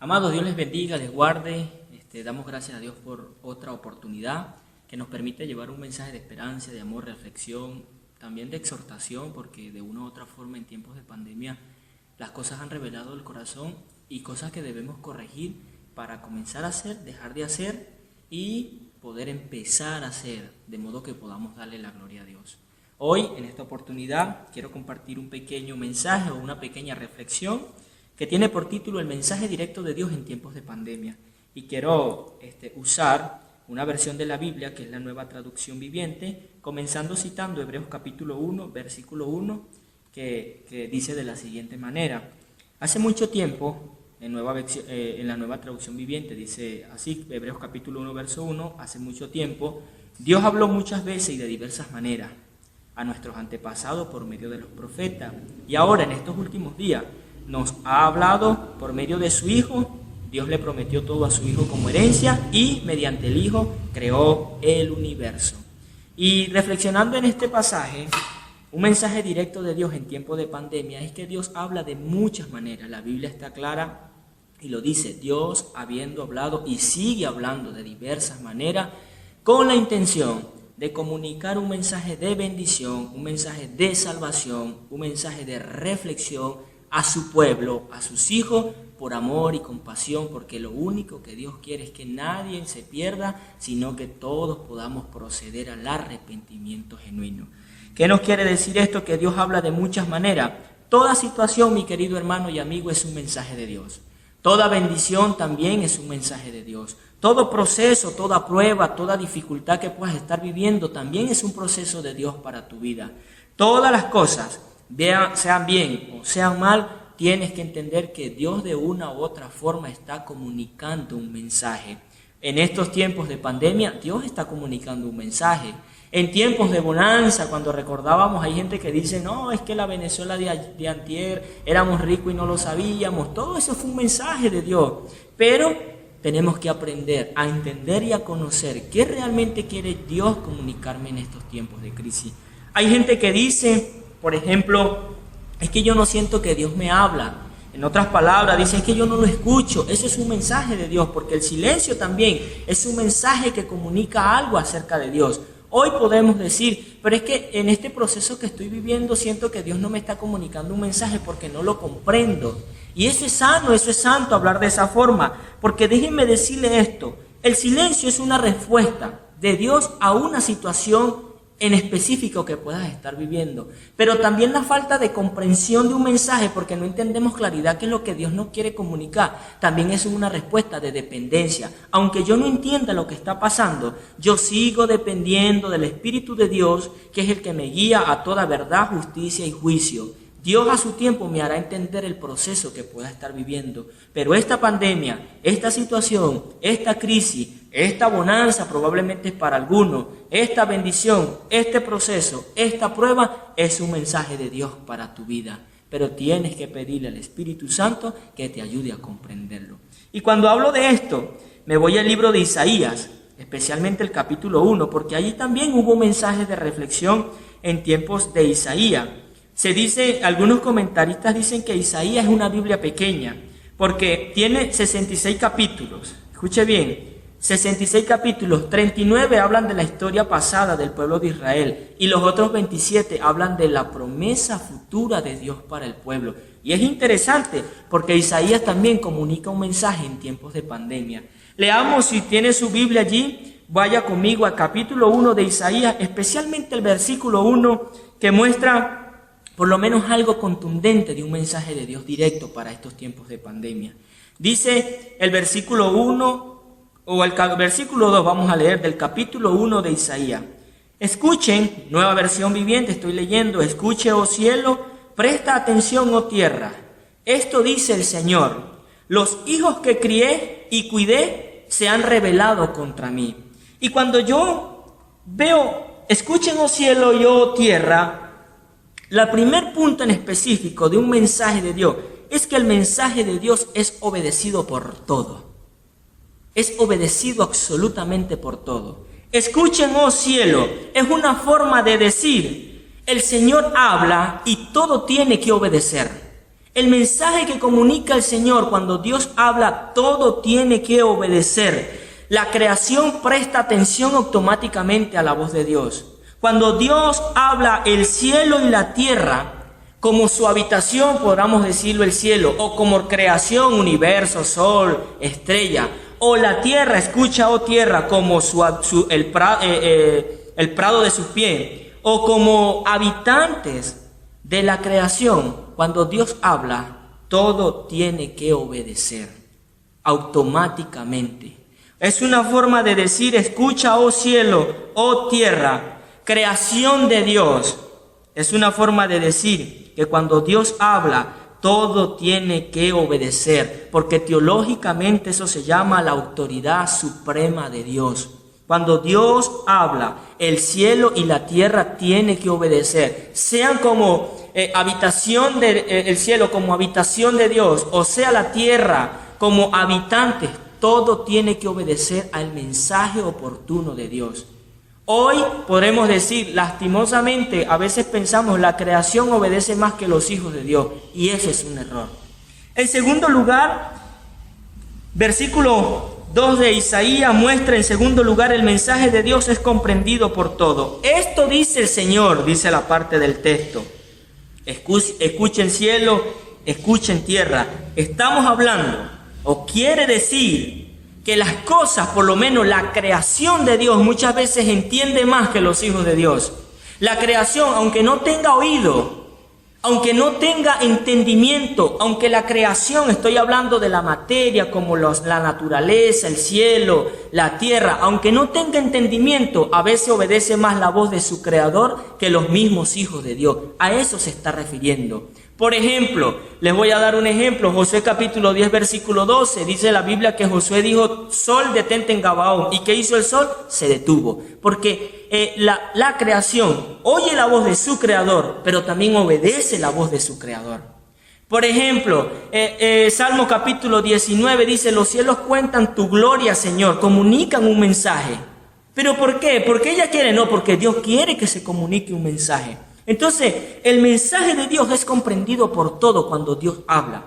Amados, Dios les bendiga, les guarde. Damos gracias a Dios por otra oportunidad que nos permite llevar un mensaje de esperanza, de amor, reflexión, también de exhortación, porque de una u otra forma en tiempos de pandemia las cosas han revelado el corazón y cosas que debemos corregir para comenzar a hacer, dejar de hacer y poder empezar a hacer, de modo que podamos darle la gloria a Dios. Hoy, en esta oportunidad, quiero compartir un pequeño mensaje o una pequeña reflexión que tiene por título El mensaje directo de Dios en tiempos de pandemia. Y quiero usar una versión de la Biblia, que es la Nueva Traducción Viviente, comenzando citando Hebreos capítulo 1, versículo 1, que dice de la siguiente manera. Hace mucho tiempo, en la Nueva Traducción Viviente, dice así, Hebreos capítulo 1, verso 1, hace mucho tiempo, Dios habló muchas veces y de diversas maneras a nuestros antepasados por medio de los profetas. Y ahora, en estos últimos días, nos ha hablado por medio de su Hijo. Dios le prometió todo a su Hijo como herencia y mediante el Hijo creó el universo. Y reflexionando en este pasaje, un mensaje directo de Dios en tiempo de pandemia es que Dios habla de muchas maneras. La Biblia está clara y lo dice, Dios habiendo hablado y sigue hablando de diversas maneras con la intención de comunicar un mensaje de bendición, un mensaje de salvación, un mensaje de reflexión a su pueblo, a sus hijos, por amor y compasión, porque lo único que Dios quiere es que nadie se pierda, sino que todos podamos proceder al arrepentimiento genuino. ¿Qué nos quiere decir esto? Que Dios habla de muchas maneras. Toda situación, mi querido hermano y amigo, es un mensaje de Dios. Toda bendición también es un mensaje de Dios. Todo proceso, toda prueba, toda dificultad que puedas estar viviendo también es un proceso de Dios para tu vida. Todas las cosas, sean bien o sean mal, tienes que entender que Dios de una u otra forma está comunicando un mensaje. En estos tiempos de pandemia, Dios está comunicando un mensaje. En tiempos de bonanza, cuando recordábamos, hay gente que dice, no, es que la Venezuela de antier, éramos ricos y no lo sabíamos. Todo eso fue un mensaje de Dios. Pero tenemos que aprender a entender y a conocer qué realmente quiere Dios comunicarme en estos tiempos de crisis. Hay gente que dice, por ejemplo, es que yo no siento que Dios me habla. En otras palabras, dice, es que yo no lo escucho. Eso es un mensaje de Dios, porque el silencio también es un mensaje que comunica algo acerca de Dios. Hoy podemos decir, pero es que en este proceso que estoy viviendo siento que Dios no me está comunicando un mensaje porque no lo comprendo. Y eso es sano, eso es santo hablar de esa forma, porque déjenme decirle esto, el silencio es una respuesta de Dios a una situación en específico que puedas estar viviendo, pero también la falta de comprensión de un mensaje porque no entendemos claridad qué es lo que Dios nos quiere comunicar, también es una respuesta de dependencia. Aunque yo no entienda lo que está pasando, yo sigo dependiendo del Espíritu de Dios, que es el que me guía a toda verdad, justicia y juicio. Dios a su tiempo me hará entender el proceso que pueda estar viviendo. Pero esta pandemia, esta situación, esta crisis, esta bonanza probablemente es para algunos, esta bendición, este proceso, esta prueba es un mensaje de Dios para tu vida. Pero tienes que pedirle al Espíritu Santo que te ayude a comprenderlo. Y cuando hablo de esto, me voy al libro de Isaías, especialmente el capítulo 1, porque allí también hubo mensajes de reflexión en tiempos de Isaías. Se dice, algunos comentaristas dicen que Isaías es una Biblia pequeña, porque tiene 66 capítulos. Escuche bien, 66 capítulos, 39 hablan de la historia pasada del pueblo de Israel y los otros 27 hablan de la promesa futura de Dios para el pueblo. Y es interesante porque Isaías también comunica un mensaje en tiempos de pandemia. Leamos, si tiene su Biblia allí, vaya conmigo al capítulo 1 de Isaías, especialmente el versículo 1 que muestra por lo menos algo contundente de un mensaje de Dios directo para estos tiempos de pandemia. Dice el versículo 1 o el versículo 2, vamos a leer del capítulo 1 de Isaías. Escuchen, nueva versión viviente, estoy leyendo, escuche, oh cielo, presta atención, oh tierra. Esto dice el Señor, los hijos que crié y cuidé se han rebelado contra mí. Y cuando yo veo, escuchen, oh cielo y oh tierra, el primer punto en específico de un mensaje de Dios es que el mensaje de Dios es obedecido por todo. Es obedecido absolutamente por todo. Escuchen, oh cielo, es una forma de decir, el Señor habla y todo tiene que obedecer. El mensaje que comunica el Señor cuando Dios habla, todo tiene que obedecer. La creación presta atención automáticamente a la voz de Dios. Cuando Dios habla, el cielo y la tierra, como su habitación, podamos decirlo el cielo, o como creación, universo, sol, estrella, o la tierra, escucha, oh tierra, como el prado de sus pies, o como habitantes de la creación. Cuando Dios habla, todo tiene que obedecer automáticamente. Es una forma de decir, escucha, oh cielo, oh tierra, creación de Dios. Es una forma de decir que cuando Dios habla, todo tiene que obedecer, porque teológicamente eso se llama la autoridad suprema de Dios. Cuando Dios habla, el cielo y la tierra tienen que obedecer, sean como habitación del cielo, como habitación de Dios, o sea la tierra como habitantes, todo tiene que obedecer al mensaje oportuno de Dios. Hoy podemos decir, lastimosamente, a veces pensamos la creación obedece más que los hijos de Dios, y eso es un error. En segundo lugar, versículo 2 de Isaías muestra en segundo lugar el mensaje de Dios es comprendido por todo. Esto dice el Señor, dice la parte del texto. Escuchen cielo, escuchen tierra. Estamos hablando, o quiere decir, que las cosas, por lo menos la creación de Dios, muchas veces entiende más que los hijos de Dios. La creación, aunque no tenga oído, aunque no tenga entendimiento, aunque la creación, estoy hablando de la materia como la naturaleza, el cielo, la tierra, aunque no tenga entendimiento, a veces obedece más la voz de su creador que los mismos hijos de Dios. A eso se está refiriendo. Por ejemplo, les voy a dar un ejemplo. Josué capítulo 10 versículo 12, dice la Biblia que Josué dijo, sol detente en Gabaón. ¿Y qué hizo el sol? Se detuvo. Porque la creación oye la voz de su creador, pero también obedece la voz de su creador. Por ejemplo, Salmo capítulo 19 dice, los cielos cuentan tu gloria, Señor, comunican un mensaje. ¿Pero por qué? ¿Porque ella quiere? No, porque Dios quiere que se comunique un mensaje. Entonces, el mensaje de Dios es comprendido por todo cuando Dios habla.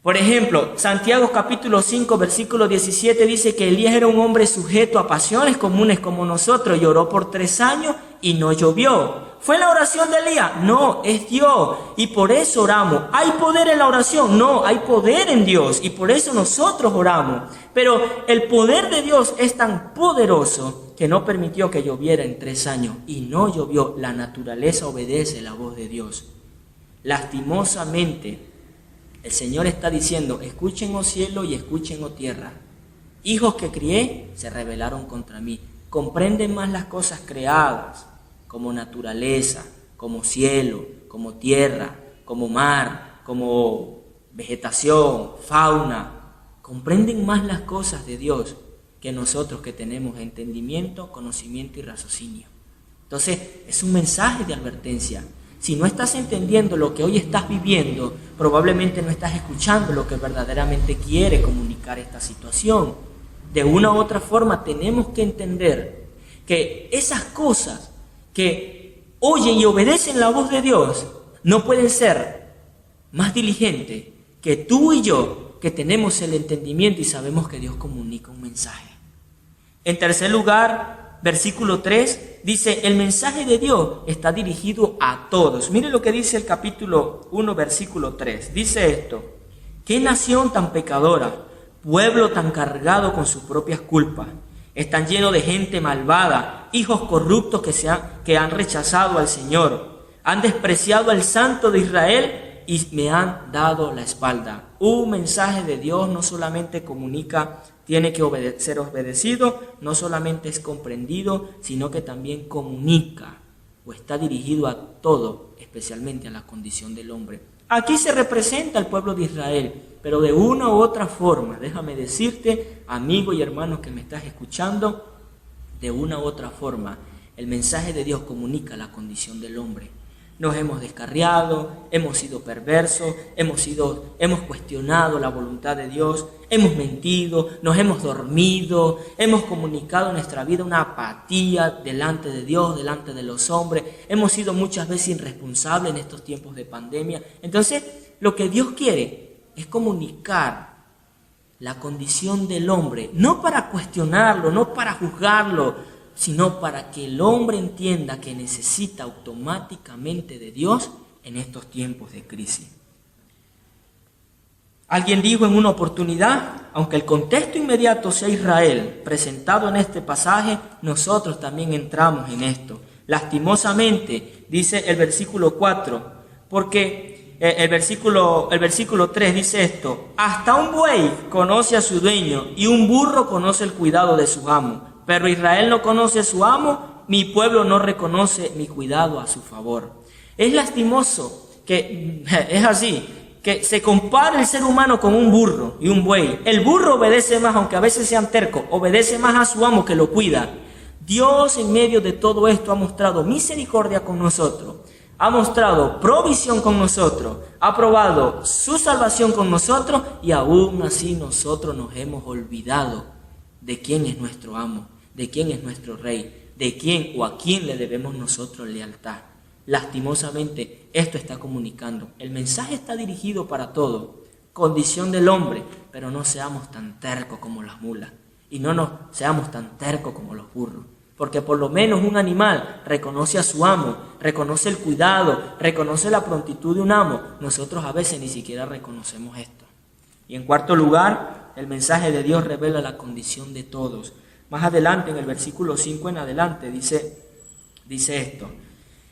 Por ejemplo, Santiago capítulo 5 versículo 17 dice que Elías era un hombre sujeto a pasiones comunes como nosotros y oró por 3 años y no llovió. ¿Fue la oración de Elías? No, es Dios y por eso oramos. ¿Hay poder en la oración? No, hay poder en Dios y por eso nosotros oramos. Pero el poder de Dios es tan poderoso que no permitió que lloviera en 3 años y no llovió. La naturaleza obedece la voz de Dios. Lastimosamente, el Señor está diciendo, escuchen, oh cielo, y escuchen, oh tierra. Hijos que crié se rebelaron contra mí. Comprenden más las cosas creadas, como naturaleza, como cielo, como tierra, como mar, como vegetación, fauna. Comprenden más las cosas de Dios que nosotros que tenemos entendimiento, conocimiento y raciocinio. Entonces, es un mensaje de advertencia. Si no estás entendiendo lo que hoy estás viviendo, probablemente no estás escuchando lo que verdaderamente quiere comunicar esta situación. De una u otra forma, tenemos que entender que esas cosas que oyen y obedecen la voz de Dios no pueden ser más diligentes que tú y yo, que tenemos el entendimiento y sabemos que Dios comunica un mensaje. En tercer lugar, versículo 3, dice, el mensaje de Dios está dirigido a todos. Mire lo que dice el capítulo 1, versículo 3. Dice esto, ¿qué nación tan pecadora, pueblo tan cargado con sus propias culpas? Están llenos de gente malvada, hijos corruptos que han rechazado al Señor. Han despreciado al Santo de Israel y me han dado la espalda. Un mensaje de Dios no solamente comunica, tiene que ser obedecido, no solamente es comprendido, sino que también comunica o está dirigido a todo, especialmente a la condición del hombre. Aquí se representa al pueblo de Israel, pero de una u otra forma, déjame decirte, amigo y hermano que me estás escuchando, de una u otra forma, el mensaje de Dios comunica la condición del hombre. nos hemos descarriado, hemos sido perversos, hemos cuestionado la voluntad de Dios, hemos mentido, nos hemos dormido, hemos comunicado en nuestra vida una apatía delante de Dios, delante de los hombres, hemos sido muchas veces irresponsables en estos tiempos de pandemia. Entonces, lo que Dios quiere es comunicar la condición del hombre, no para cuestionarlo, no para juzgarlo, sino para que el hombre entienda que necesita automáticamente de Dios en estos tiempos de crisis. Alguien dijo en una oportunidad, aunque el contexto inmediato sea Israel, presentado en este pasaje, nosotros también entramos en esto. Lastimosamente, dice el versículo 4, porque el versículo 3 dice esto: hasta un buey conoce a su dueño y un burro conoce el cuidado de su amo. Pero Israel no conoce a su amo, mi pueblo no reconoce mi cuidado a su favor. Es lastimoso que es así, que se compara el ser humano con un burro y un buey. El burro obedece más, aunque a veces sean tercos, obedece más a su amo que lo cuida. Dios en medio de todo esto ha mostrado misericordia con nosotros, ha mostrado provisión con nosotros, ha probado su salvación con nosotros y aún así nosotros nos hemos olvidado de quién es nuestro amo, de quién es nuestro rey, de quién o a quién le debemos nosotros lealtad. Lastimosamente, esto está comunicando. El mensaje está dirigido para todos. Condición del hombre, pero no seamos tan tercos como las mulas. Y no seamos tan tercos como los burros. Porque por lo menos un animal reconoce a su amo, reconoce el cuidado, reconoce la prontitud de un amo. Nosotros a veces ni siquiera reconocemos esto. Y en cuarto lugar, el mensaje de Dios revela la condición de todos. Más adelante, en el versículo 5 en adelante, dice esto: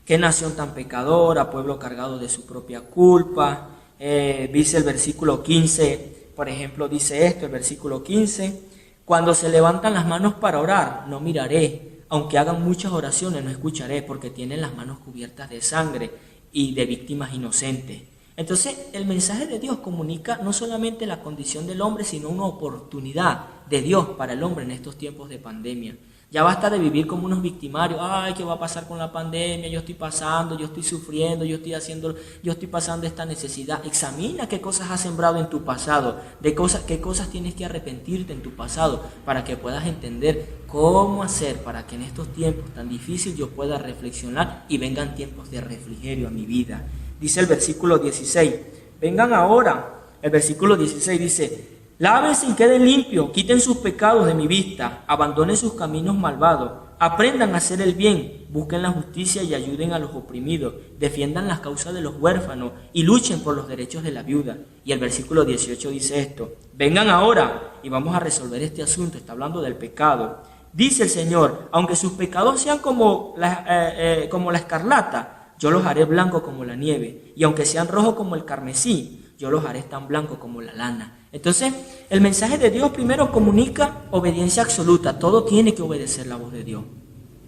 qué nación tan pecadora, pueblo cargado de su propia culpa. Dice el versículo 15, por ejemplo, dice esto, el versículo 15: cuando se levantan las manos para orar, no miraré, aunque hagan muchas oraciones, no escucharé, porque tienen las manos cubiertas de sangre y de víctimas inocentes. Entonces, el mensaje de Dios comunica no solamente la condición del hombre, sino una oportunidad de Dios para el hombre en estos tiempos de pandemia. Ya basta de vivir como unos victimarios. Ay, ¿qué va a pasar con la pandemia? Yo estoy pasando, yo estoy sufriendo, yo estoy pasando esta necesidad. Examina qué cosas has sembrado en tu pasado, qué cosas tienes que arrepentirte en tu pasado, para que puedas entender cómo hacer para que en estos tiempos tan difíciles yo pueda reflexionar y vengan tiempos de refrigerio a mi vida. Dice el versículo 16, vengan ahora. El versículo 16 dice: lávense y queden limpios, quiten sus pecados de mi vista, abandonen sus caminos malvados, aprendan a hacer el bien, busquen la justicia y ayuden a los oprimidos, defiendan las causas de los huérfanos y luchen por los derechos de la viuda. Y el versículo 18 dice esto: vengan ahora y vamos a resolver este asunto. Está hablando del pecado. Dice el Señor: aunque sus pecados sean como la escarlata, yo los haré blancos como la nieve, y aunque sean rojos como el carmesí, yo los haré tan blancos como la lana. Entonces, el mensaje de Dios primero comunica obediencia absoluta. Todo tiene que obedecer la voz de Dios.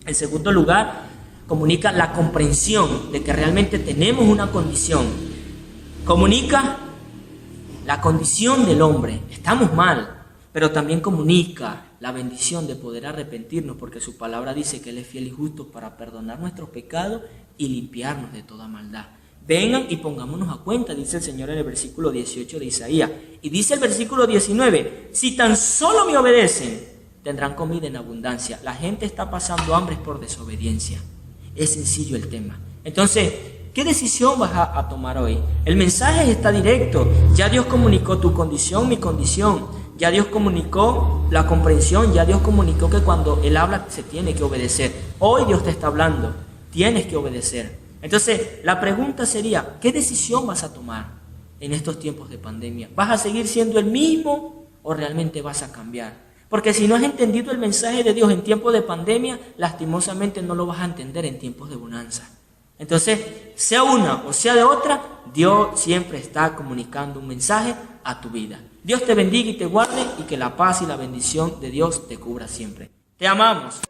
En segundo lugar, comunica la comprensión de que realmente tenemos una condición. Comunica la condición del hombre. Estamos mal, pero también comunica la bendición de poder arrepentirnos, porque su palabra dice que Él es fiel y justo para perdonar nuestros pecados y limpiarnos de toda maldad. Vengan y pongámonos a cuenta, dice el Señor en el versículo 18 de Isaías. Y dice el versículo 19, si tan solo me obedecen, tendrán comida en abundancia. La gente está pasando hambre por desobediencia. Es sencillo el tema. Entonces, ¿qué decisión vas a tomar hoy? El mensaje está directo. Ya Dios comunicó tu condición, mi condición. Ya Dios comunicó la comprensión. Ya Dios comunicó que cuando Él habla se tiene que obedecer. Hoy Dios te está hablando. Tienes que obedecer. Entonces, la pregunta sería, ¿qué decisión vas a tomar en estos tiempos de pandemia? ¿Vas a seguir siendo el mismo o realmente vas a cambiar? Porque si no has entendido el mensaje de Dios en tiempos de pandemia, lastimosamente no lo vas a entender en tiempos de bonanza. Entonces, sea una o sea de otra, Dios siempre está comunicando un mensaje a tu vida. Dios te bendiga y te guarde, y que la paz y la bendición de Dios te cubra siempre. Te amamos.